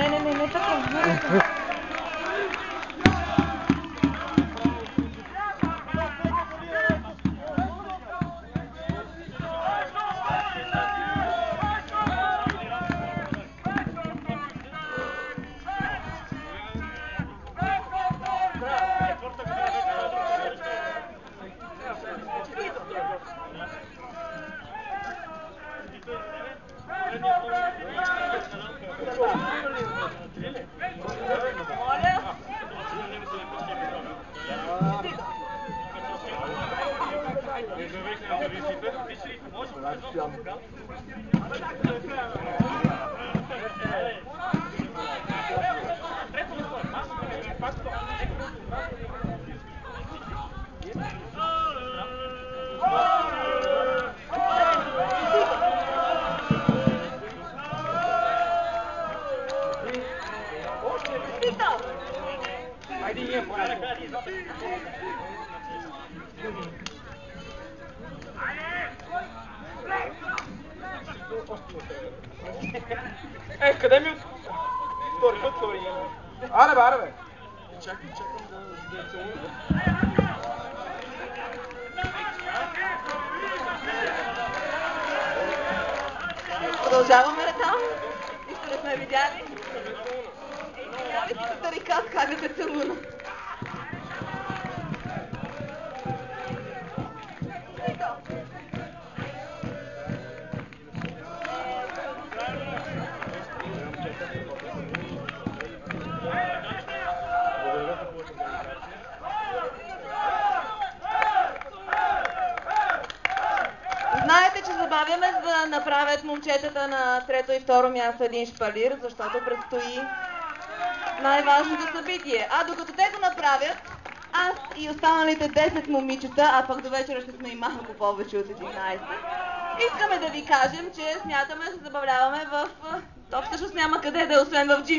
Не така. Къде ми втори път това има? Аре бе! Чакам да целуна. Продължаваме ли там? Нищо не сме видяли? Видяли си старика как да се целуна. Знаете, че забавяме, за да направят момчетата на трето и второ място един шпалир, защото предстои най-важното събитие. А докато те го направят, аз и останалите 10 момичета, а пък до вечера ще сме и малко повече от 11, искаме да ви кажем, че смятаме да се забавляваме в... То всъщност няма къде да е, освен в джим.